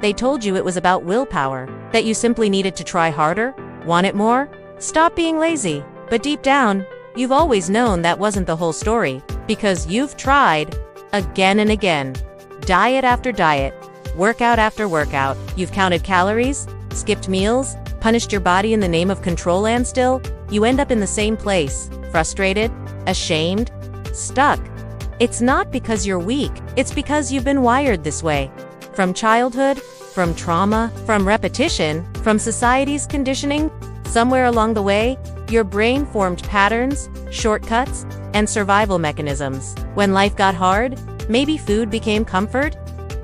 They told you it was about willpower, that you simply needed to try harder, want it more, stop being lazy. But deep down, you've always known that wasn't the whole story, because you've tried again and again. Diet after diet, workout after workout. You've counted calories, skipped meals, punished your body in the name of control, and still, you end up in the same place, frustrated, ashamed, stuck. It's not because you're weak, it's because you've been wired this way. From childhood, from trauma, from repetition, from society's conditioning, somewhere along the way, your brain formed patterns, shortcuts, and survival mechanisms. When life got hard, maybe food became comfort.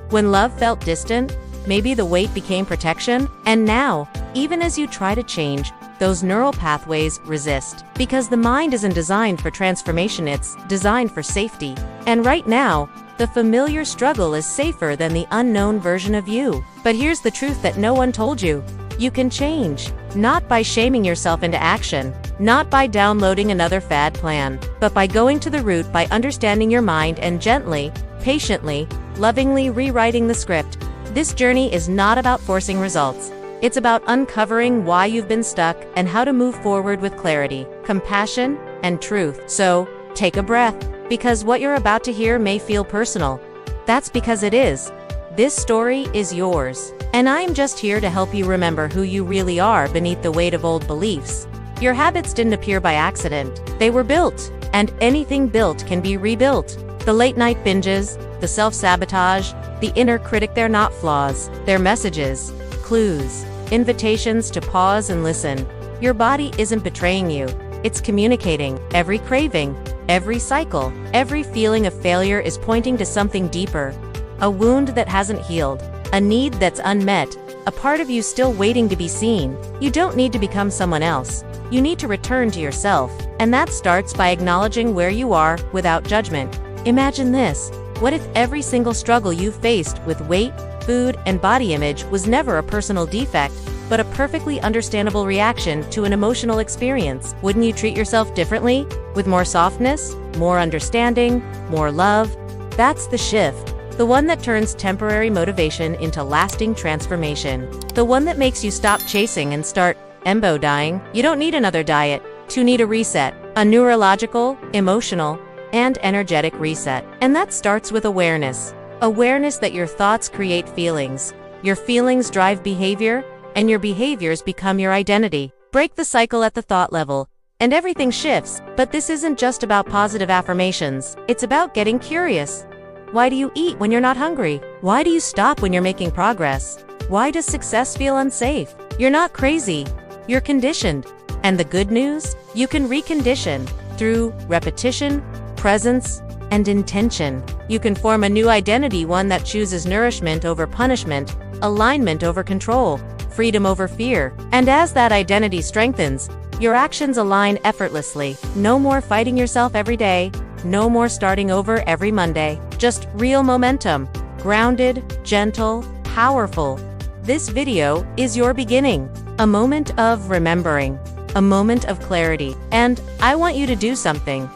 When love felt distant, maybe the weight became protection. And now, even as you try to change, those neural pathways resist. Because the mind isn't designed for transformation, it's designed for safety. And right now, the familiar struggle is safer than the unknown version of you. But here's the truth that no one told you. You can change. Not by shaming yourself into action, not by downloading another fad plan, but by going to the root, by understanding your mind and gently, patiently, lovingly rewriting the script. This journey is not about forcing results. It's about uncovering why you've been stuck and how to move forward with clarity, compassion, and truth. So, take a breath, because what you're about to hear may feel personal. That's because it is. This story is yours. And I'm just here to help you remember who you really are beneath the weight of old beliefs. Your habits didn't appear by accident. They were built. And anything built can be rebuilt. The late-night binges, the self-sabotage, the inner critic, they're not flaws. They're messages, clues, invitations to pause and listen. Your body isn't betraying you. It's communicating. Every craving, every cycle, every feeling of failure is pointing to something deeper. A wound that hasn't healed. A need that's unmet, a part of you still waiting to be seen. You don't need to become someone else. You need to return to yourself. And that starts by acknowledging where you are without judgment. Imagine this. What if every single struggle you faced with weight, food, and body image was never a personal defect, but a perfectly understandable reaction to an emotional experience? Wouldn't you treat yourself differently? With more softness, more understanding, more love? That's the shift. The one that turns temporary motivation into lasting transformation. The one that makes you stop chasing and start embodying. You don't need another diet to need a reset. A neurological, emotional, and energetic reset. And that starts with awareness. Awareness that your thoughts create feelings. Your feelings drive behavior, and your behaviors become your identity. Break the cycle at the thought level, and everything shifts. But this isn't just about positive affirmations. It's about getting curious. Why do you eat when you're not hungry? Why do you stop when you're making progress? Why does success feel unsafe? You're not crazy. You're conditioned. And the good news? You can recondition through repetition, presence, and intention. You can form a new identity, one that chooses nourishment over punishment, alignment over control, freedom over fear. And as that identity strengthens, your actions align effortlessly. No more fighting yourself every day. No more starting over every Monday. Just real momentum. Grounded, gentle, powerful. This video is your beginning. A moment of remembering. A moment of clarity. And I want you to do something.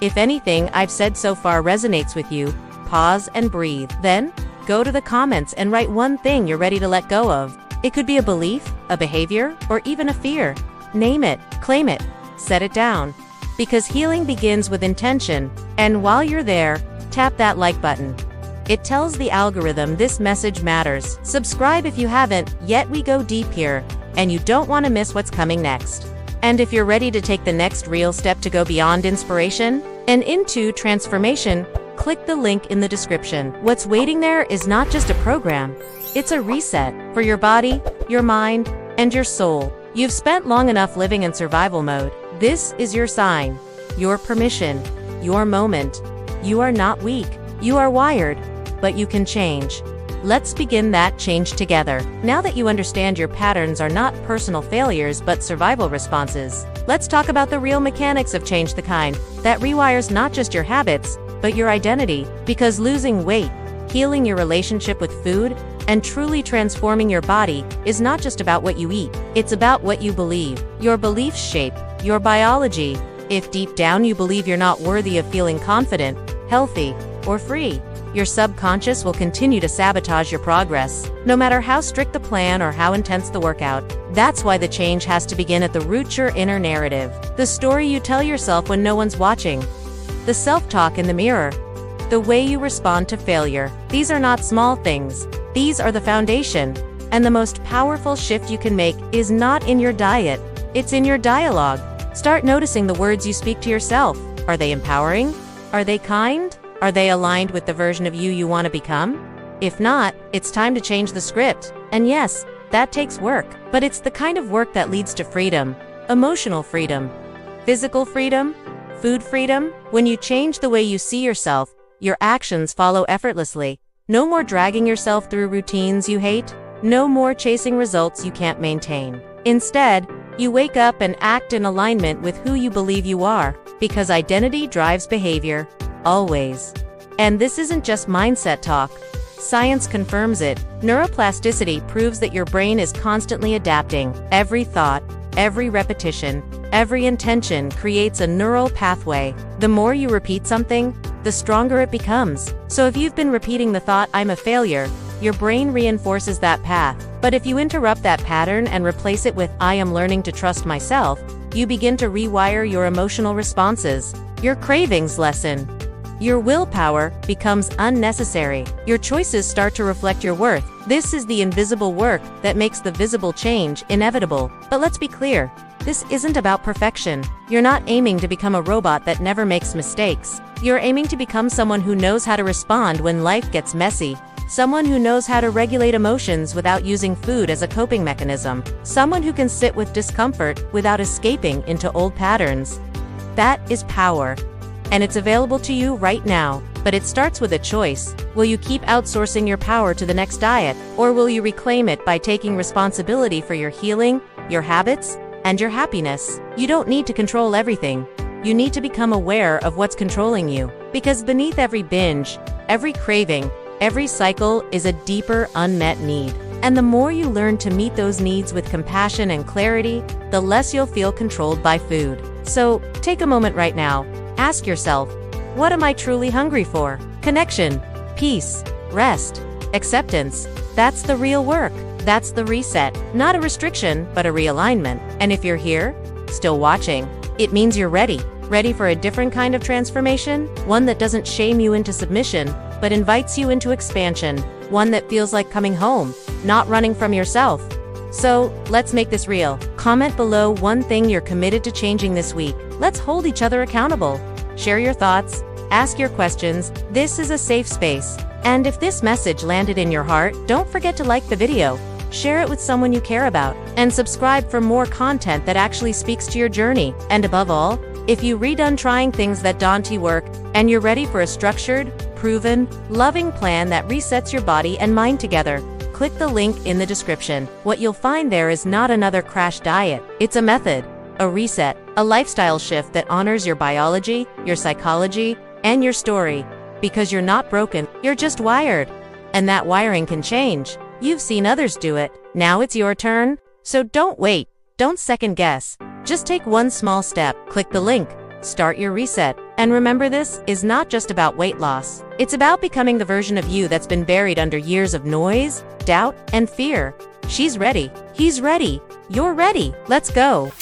If anything I've said so far resonates with you, pause and breathe. Then, go to the comments and write one thing you're ready to let go of. It could be a belief, a behavior, or even a fear. Name it, claim it, set it down. Because healing begins with intention, and while you're there, tap that like button. It tells the algorithm this message matters. Subscribe if you haven't, yet we go deep here, and you don't want to miss what's coming next. And if you're ready to take the next real step to go beyond inspiration and into transformation, click the link in the description. What's waiting there is not just a program, it's a reset for your body, your mind, and your soul. You've spent long enough living in survival mode. This is your sign, your permission, your moment. You are not weak. You are wired, but you can change. Let's begin that change together. Now that you understand your patterns are not personal failures but survival responses, let's talk about the real mechanics of change, the kind that rewires not just your habits, but your identity. Because losing weight, healing your relationship with food, and truly transforming your body is not just about what you eat. It's about what you believe. Your beliefs shape your biology. If deep down you believe you're not worthy of feeling confident, healthy, or free, your subconscious will continue to sabotage your progress, no matter how strict the plan or how intense the workout. That's why the change has to begin at the root: your inner narrative. The story you tell yourself when no one's watching. The self-talk in the mirror. The way you respond to failure. These are not small things. These are the foundation. And the most powerful shift you can make is not in your diet. It's in your dialogue. Start noticing the words you speak to yourself. Are they empowering? Are they kind? Are they aligned with the version of you want to become? If not, it's time to change the script. And yes, that takes work. But it's the kind of work that leads to freedom. Emotional freedom. Physical freedom. Food freedom. When you change the way you see yourself, your actions follow effortlessly. No more dragging yourself through routines you hate. No more chasing results you can't maintain. Instead, you wake up and act in alignment with who you believe you are, because identity drives behavior, always. And this isn't just mindset talk. Science confirms it. Neuroplasticity proves that your brain is constantly adapting. Every thought, every repetition, every intention creates a neural pathway. The more you repeat something, the stronger it becomes. So if you've been repeating the thought, "I'm a failure," your brain reinforces that path. But if you interrupt that pattern and replace it with "I am learning to trust myself," you begin to rewire your emotional responses. Your cravings lessen. Your willpower becomes unnecessary. Your choices start to reflect your worth. This is the invisible work that makes the visible change inevitable. But let's be clear, this isn't about perfection. You're not aiming to become a robot that never makes mistakes. You're aiming to become someone who knows how to respond when life gets messy. Someone who knows how to regulate emotions without using food as a coping mechanism. Someone who can sit with discomfort without escaping into old patterns. That is power. And it's available to you right now. But it starts with a choice. Will you keep outsourcing your power to the next diet? Or will you reclaim it by taking responsibility for your healing, your habits, and your happiness? You don't need to control everything. You need to become aware of what's controlling you. Because beneath every binge, every craving, every cycle is a deeper unmet need. And the more you learn to meet those needs with compassion and clarity, the less you'll feel controlled by food. So, take a moment right now. Ask yourself, what am I truly hungry for? Connection, peace, rest, acceptance. That's the real work. That's the reset. Not a restriction, but a realignment. And if you're here, still watching, it means you're ready. Ready for a different kind of transformation? One that doesn't shame you into submission, but invites you into expansion. One that feels like coming home, not running from yourself. So, let's make this real. Comment below one thing you're committed to changing this week. Let's hold each other accountable. Share your thoughts, ask your questions. This is a safe space. And if this message landed in your heart, don't forget to like the video, share it with someone you care about, and subscribe for more content that actually speaks to your journey. And above all, if you read Untrying Things That Daunt You work, and you're ready for a structured, proven, loving plan that resets your body and mind together, click the link in the description. What you'll find there is not another crash diet. It's a method, a reset, a lifestyle shift that honors your biology, your psychology, and your story. Because you're not broken, you're just wired. And that wiring can change. You've seen others do it. Now it's your turn. So don't wait. Don't second guess. Just take one small step. Click the link. Start your reset. And remember, this is not just about weight loss. It's about becoming the version of you that's been buried under years of noise, doubt, and fear. She's ready. He's ready. You're ready. Let's go.